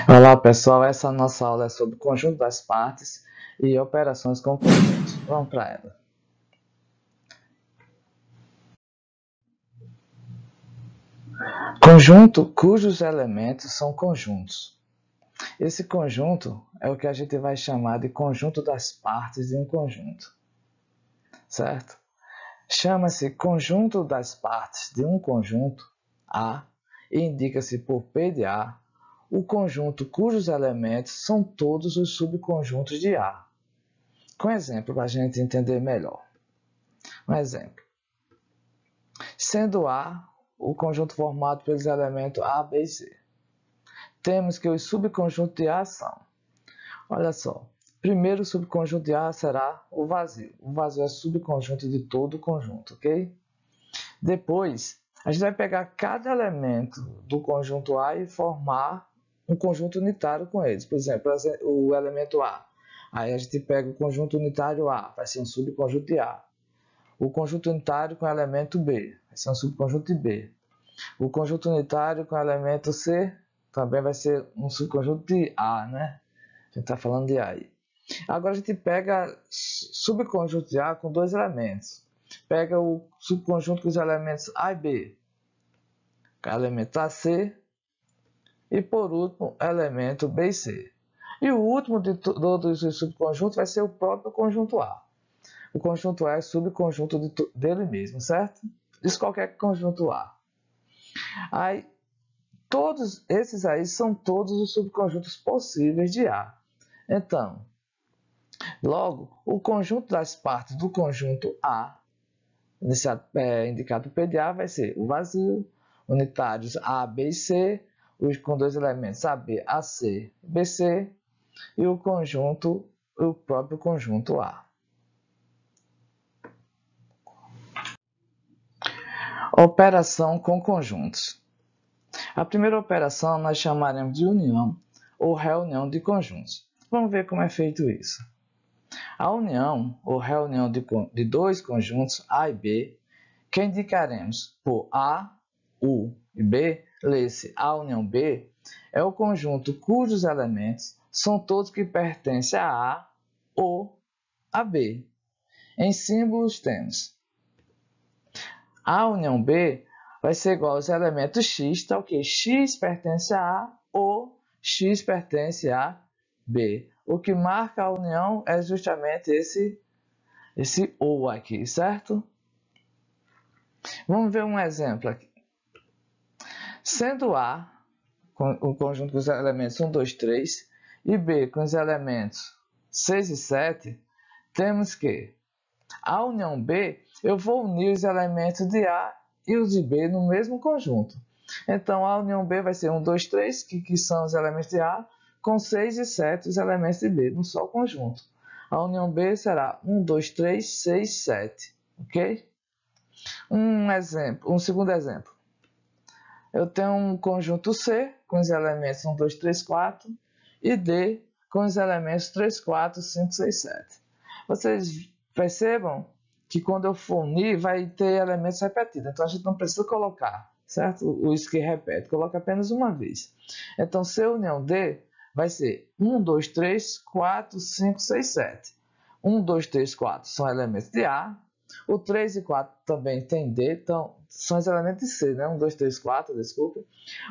Olá pessoal, essa nossa aula é sobre o conjunto das partes e operações com conjuntos. Vamos para ela. Conjunto cujos elementos são conjuntos. Esse conjunto é o que a gente vai chamar de conjunto das partes de um conjunto, certo? Chama-se conjunto das partes de um conjunto A e indica-se por P de A o conjunto cujos elementos são todos os subconjuntos de A. Com exemplo, para a gente entender melhor. Um exemplo. Sendo A o conjunto formado pelos elementos A, B e C. Temos que os subconjuntos de A são, olha só, primeiro subconjunto de A será o vazio. O vazio é subconjunto de todo o conjunto, ok? Depois, a gente vai pegar cada elemento do conjunto A e formar um conjunto unitário com eles. Por exemplo, o elemento A. Aí a gente pega o conjunto unitário A, vai ser um subconjunto de A. O conjunto unitário com o elemento B, vai ser um subconjunto de B. O conjunto unitário com o elemento C também vai ser um subconjunto de A, né? A gente está falando de A aí. Agora a gente pega subconjunto de A com dois elementos. Pega o subconjunto com os elementos A e B. O elemento AC e, por último, elemento B e C. E o último de todos os subconjuntos vai ser o próprio conjunto A. O conjunto A é subconjunto dele mesmo, certo? Diz qualquer conjunto A. Aí, todos esses aí são todos os subconjuntos possíveis de A. Então, logo, o conjunto das partes do conjunto A, indicado P de A, vai ser o vazio, unitários A, B e C, com dois elementos AB, AC, BC, e o próprio conjunto A. Operação com conjuntos. A primeira operação nós chamaremos de união ou reunião de conjuntos. Vamos ver como é feito isso. A união ou reunião de dois conjuntos A e B, que indicaremos por A, U e B, lê-se A união B, é o conjunto cujos elementos são todos que pertencem a A ou a B. Em símbolos temos A união B vai ser igual aos elementos X, tá ok? X pertence a A ou X pertence a B. O que marca a união é justamente esse ou aqui, certo? Vamos ver um exemplo aqui. Sendo A o conjunto com os elementos 1, 2, 3 e B com os elementos 6 e 7, temos que a união B, eu vou unir os elementos de A e os de B no mesmo conjunto. Então, a união B vai ser 1, 2, 3, que são os elementos de A, com 6 e 7, os elementos de B, num só conjunto. A união B será 1, 2, 3, 6, 7. Ok? Um segundo exemplo. Eu tenho um conjunto C, com os elementos 1, 2, 3, 4, e D, com os elementos 3, 4, 5, 6, 7. Vocês percebam que quando eu for unir, vai ter elementos repetidos. Então, a gente não precisa colocar, certo? Os que repete, coloca apenas uma vez. Então, C união D vai ser 1, 2, 3, 4, 5, 6, 7. 1, 2, 3, 4 são elementos de A. O 3 e 4 também tem D, então são os elementos de C, né? 1, 2, 3, 4, desculpa.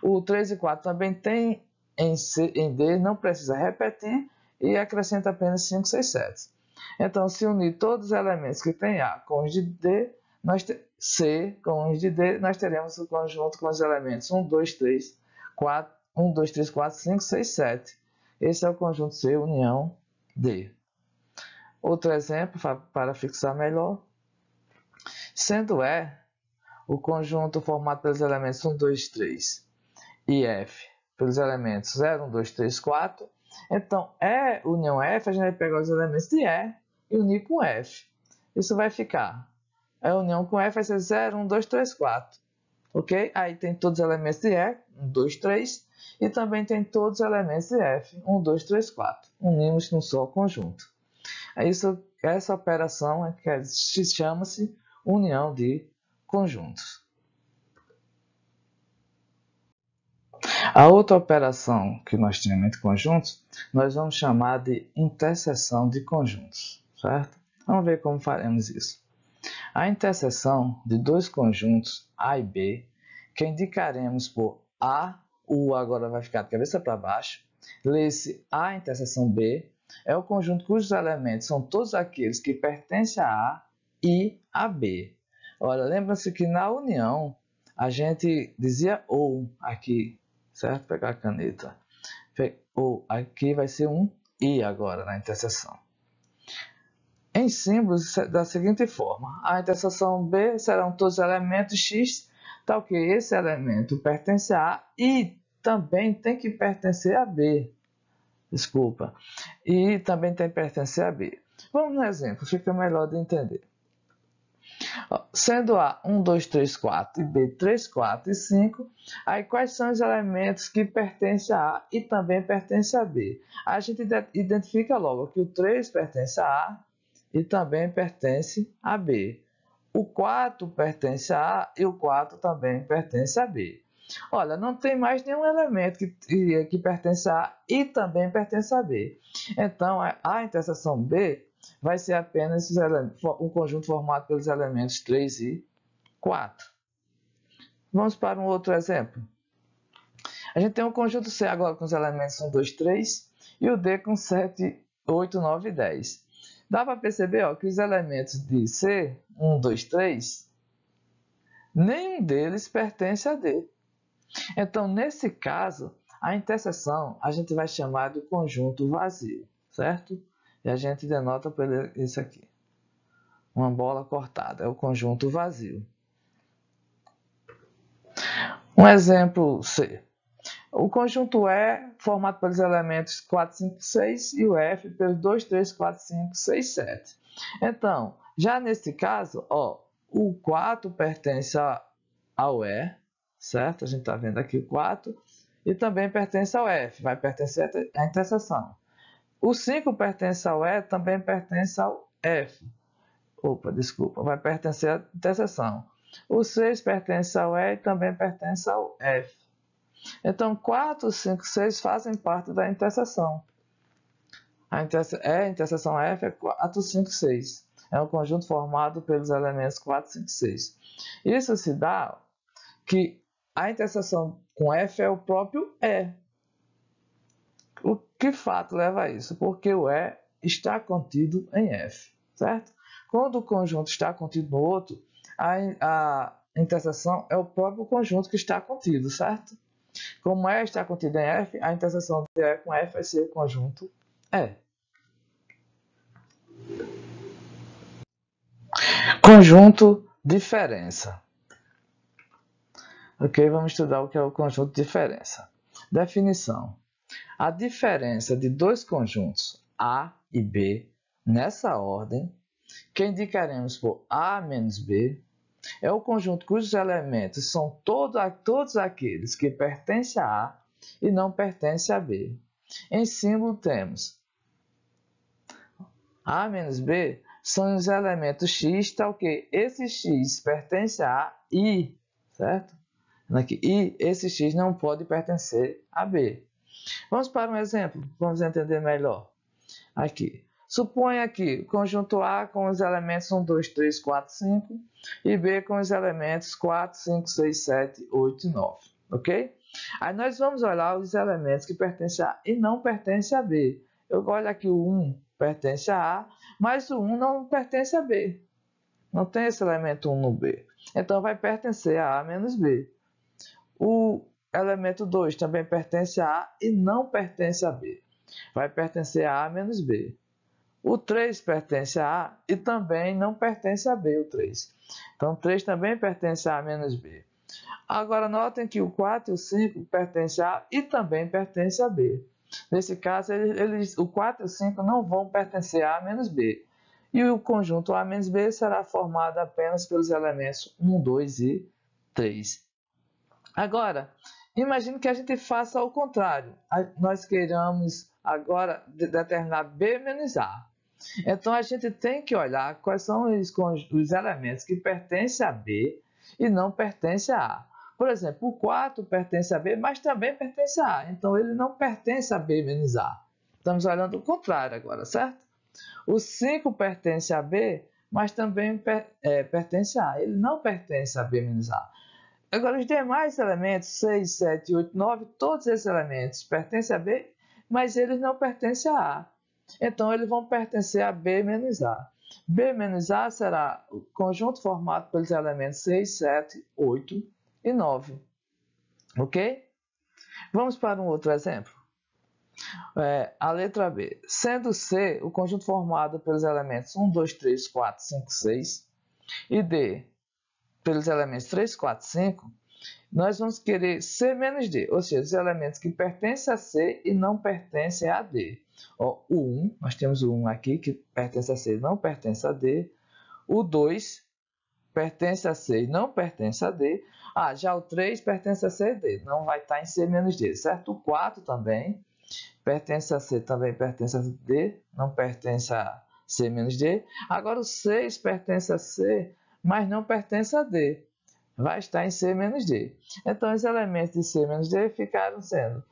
O 3 e 4 também tem em D, não precisa repetir, e acrescenta apenas 5, 6, 7. Então, se unir todos os elementos que tem A com os de D, C com os de D, nós teremos o conjunto com os elementos 1, 2, 3, 4, 1, 2, 3, 4, 5, 6, 7. Esse é o conjunto C união D. Outro exemplo, para fixar melhor. Sendo E o conjunto formado pelos elementos 1, 2, 3 e F pelos elementos 0, 1, 2, 3, 4, então E união F, a gente vai pegar os elementos de E e unir com F. Isso vai ficar. E união com F vai ser 0, 1, 2, 3, 4. Ok? Aí tem todos os elementos de E, 1, 2, 3, e também tem todos os elementos de F, 1, 2, 3, 4. Unimos num só conjunto. Essa operação chama-se união de conjuntos. A outra operação que nós temos entre conjuntos, nós vamos chamar de interseção de conjuntos, certo? Vamos ver como faremos isso. A interseção de dois conjuntos A e B, que indicaremos por A, o A agora vai ficar de cabeça para baixo, lê-se A interseção B, é o conjunto cujos elementos são todos aqueles que pertencem a A e a B. Olha, lembra-se que na união a gente dizia ou aqui, certo? Pegar a caneta. Ou aqui vai ser um I agora na interseção. Em símbolos da seguinte forma: a interseção B serão todos os elementos X, tal que esse elemento pertence a A e também tem que pertencer a B. Desculpa. E também tem que pertencer a B. Vamos no exemplo, fica melhor de entender. Sendo A 1, 2, 3, 4 e B 3, 4 e 5, aí quais são os elementos que pertencem a A e também pertencem a B? A gente identifica logo que o 3 pertence a A e também pertence a B. O 4 pertence a A e o 4 também pertence a B. Olha, não tem mais nenhum elemento que pertence a A e também pertence a B. Então, a interseção B vai ser apenas um conjunto formado pelos elementos 3 e 4. Vamos para um outro exemplo. A gente tem um conjunto C agora com os elementos 1, 2, 3 e o D com 7, 8, 9 e 10. Dá para perceber que os elementos de C, 1, 2, 3, nenhum deles pertence a D. Então, nesse caso, a interseção a gente vai chamar de conjunto vazio, certo? E a gente denota por isso aqui. Uma bola cortada, é o conjunto vazio. Um exemplo C. O conjunto E formado pelos elementos 4, 5, 6 e o F pelos 2, 3, 4, 5, 6, 7. Então, já nesse caso, o 4 pertence ao E, certo? A gente está vendo aqui o 4. E também pertence ao F, vai pertencer à interseção. O 5 pertence ao E, também pertence ao F. Vai pertencer à interseção. O 6 pertence ao E e também pertence ao F. Então, 4, 5, 6 fazem parte da interseção. A interseção F é 4, 5, 6. É um conjunto formado pelos elementos 4, 5, 6. Isso se dá que a interseção com F é o próprio E. O que fato leva a isso? Porque o E está contido em F, certo? Quando o conjunto está contido no outro, a interseção é o próprio conjunto que está contido, certo? Como E está contido em F, a interseção de E com F vai ser o conjunto E. Conjunto diferença. Ok, vamos estudar o que é o conjunto diferença. Definição. A diferença de dois conjuntos A e B, nessa ordem, que indicaremos por A menos B, é o conjunto cujos elementos são todos aqueles que pertencem a A e não pertencem a B. Em símbolo temos A menos B são os elementos X, tal que esse X pertence a A e, certo? Aqui, e esse X não pode pertencer a B. Vamos para um exemplo, vamos entender melhor. Aqui, suponha que o conjunto A com os elementos 1, 2, 3, 4, 5 e B com os elementos 4, 5, 6, 7, 8 e 9, ok? Aí nós vamos olhar os elementos que pertencem a A e não pertencem a B. Eu olho aqui o 1 pertence a A, mas o 1 não pertence a B. Não tem esse elemento 1 no B. Então vai pertencer a A menos B. O elemento 2 também pertence a A e não pertence a B. Vai pertencer a A menos B. O 3 pertence a A e também não pertence a B, o 3. Então, 3 também pertence a A menos B. Agora, notem que o 4 e o 5 pertencem a A e também pertencem a B. Nesse caso, o 4 e o 5 não vão pertencer a A menos B. E o conjunto A menos B será formado apenas pelos elementos 1, 2 e 3. Agora, imagine que a gente faça ao contrário. Nós queiramos agora determinar B menos A. Então, a gente tem que olhar quais são os elementos que pertencem a B e não pertencem a A. Por exemplo, o 4 pertence a B, mas também pertence a A. Então, ele não pertence a B menos A. Estamos olhando o contrário agora, certo? O 5 pertence a B, mas também pertence a A. Ele não pertence a B menos A. Agora, os demais elementos, 6, 7, 8, 9, todos esses elementos pertencem a B, mas eles não pertencem a A. Então, eles vão pertencer a B menos A. B menos A será o conjunto formado pelos elementos 6, 7, 8 e 9. Ok? Vamos para um outro exemplo. A letra B. Sendo C o conjunto formado pelos elementos 1, 2, 3, 4, 5, 6 e D pelos elementos 3, 4, 5, nós vamos querer C menos D, ou seja, os elementos que pertencem a C e não pertencem a D. Ó, o 1, nós temos o 1 aqui que pertence a C e não pertence a D. O 2 pertence a C e não pertence a D. Já o 3 pertence a C e D, não vai estar em C menos D, certo? O 4 também pertence a C, também pertence a D, não pertence a C menos D. Agora o 6 pertence a C, mas não pertence a D. Vai estar em C menos D. Então, os elementos de C menos D ficaram sendo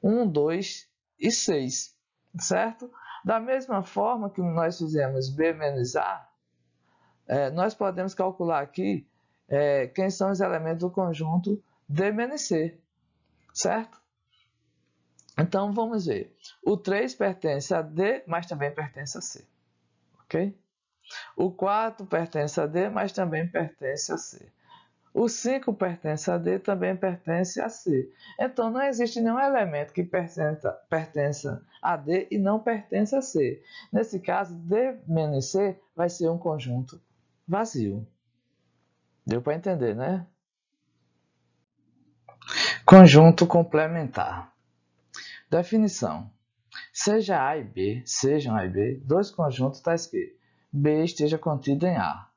1, 2 e 6, certo? Da mesma forma que nós fizemos B menos A, nós podemos calcular aqui quem são os elementos do conjunto D menos C, certo? Então, vamos ver. O 3 pertence a D, mas também pertence a C, ok? O 4 pertence a D, mas também pertence a C. O 5 pertence a D, também pertence a C. Então, não existe nenhum elemento que pertença a D e não pertence a C. Nesse caso, D menos C vai ser um conjunto vazio. Deu para entender, né? Conjunto complementar. Definição. Sejam A e B, dois conjuntos tais que B esteja contido em A.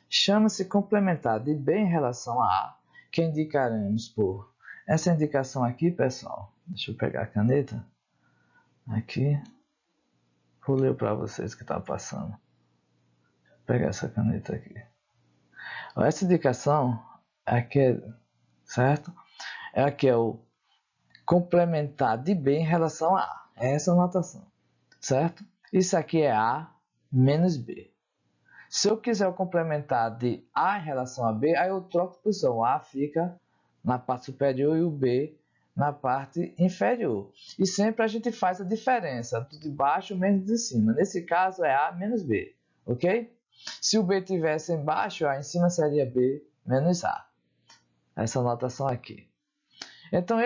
Chama-se complementar de B em relação a A, que indicaremos por essa indicação aqui, pessoal. Deixa eu pegar a caneta. Aqui. Vou ler para vocês que está passando. Vou pegar essa caneta aqui. Essa indicação aqui, certo? Aqui é o complementar de B em relação a A. É essa notação, certo? Isso aqui é A menos B. Se eu quiser o complementar de A em relação a B, aí eu troco de posição. O A fica na parte superior e o B na parte inferior. E sempre a gente faz a diferença do de baixo menos de cima. Nesse caso é A menos B, ok? Se o B estivesse embaixo, A em cima seria B menos A. Essa notação aqui. Então,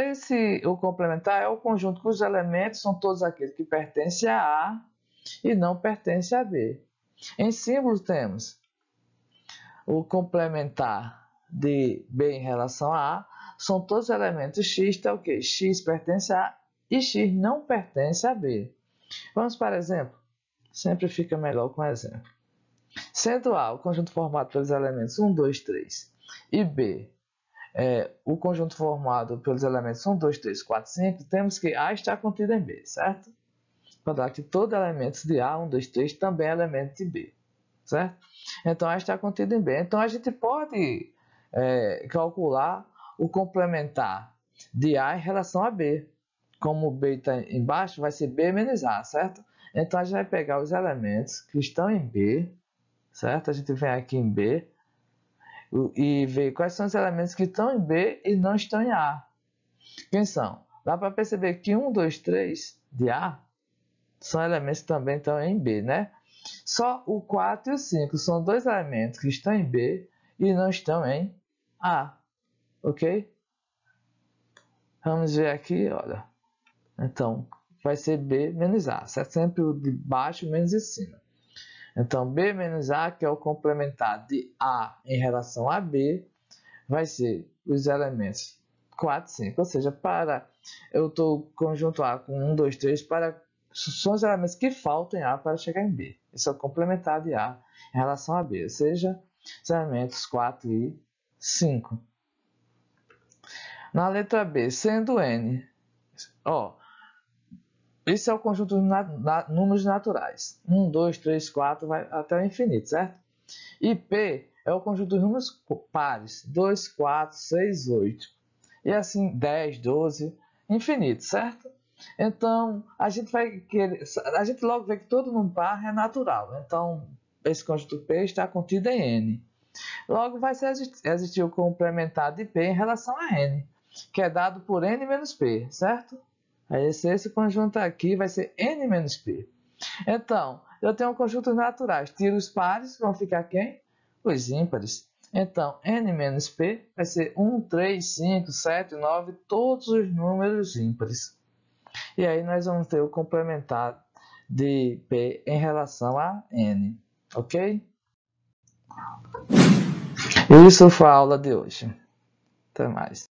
o complementar é o conjunto cujos elementos são todos aqueles que pertencem a A e não pertencem a B. Em símbolo temos o complementar de B em relação a A, são todos os elementos X, tá ok? X pertence a A e X não pertence a B. Vamos para exemplo? Sempre fica melhor com exemplo. Sendo A o conjunto formado pelos elementos 1, 2, 3 e B o conjunto formado pelos elementos 1, 2, 3, 4, 5, temos que A está contido em B, certo? Para dar que todo elemento de A, 1, 2, 3, também é elemento de B, certo? Então, A está contido em B. Então, a gente pode calcular o complementar de A em relação a B. Como o B está embaixo, vai ser B menos A, certo? Então, a gente vai pegar os elementos que estão em B, certo? A gente vem aqui em B e ver quais são os elementos que estão em B e não estão em A. Quem são? Dá para perceber que 1, 2, 3 de A são elementos que também estão em B, né? Só o 4 e o 5 são dois elementos que estão em B e não estão em A, ok? Vamos ver aqui, olha. Então, vai ser B menos A, certo? Sempre o de baixo menos de cima. Então, B menos A, que é o complementar de A em relação a B, vai ser os elementos 4 e 5. Ou seja, para eu estou conjunto A com 1, 2, 3, são os elementos que faltam em A para chegar em B. Esse é o complementar de A em relação a B, ou seja, os elementos 4 e 5. Na letra B, sendo N, esse é o conjunto de números naturais. 1, 2, 3, 4, vai até o infinito, certo? E P é o conjunto dos números pares, 2, 4, 6, 8. E assim 10, 12, infinito, certo? Então, a gente logo vê que todo número par é natural. Então, esse conjunto P está contido em N. Logo, vai existir o complementar de P em relação a N, que é dado por N menos P, certo? Aí esse conjunto aqui vai ser N menos P. Então, eu tenho conjuntos naturais. Tiro os pares, vão ficar quem? Os ímpares. Então, N menos P vai ser 1, 3, 5, 7, 9, todos os números ímpares. E aí nós vamos ter o complementar de P em relação a N, ok? Isso foi a aula de hoje. Até mais.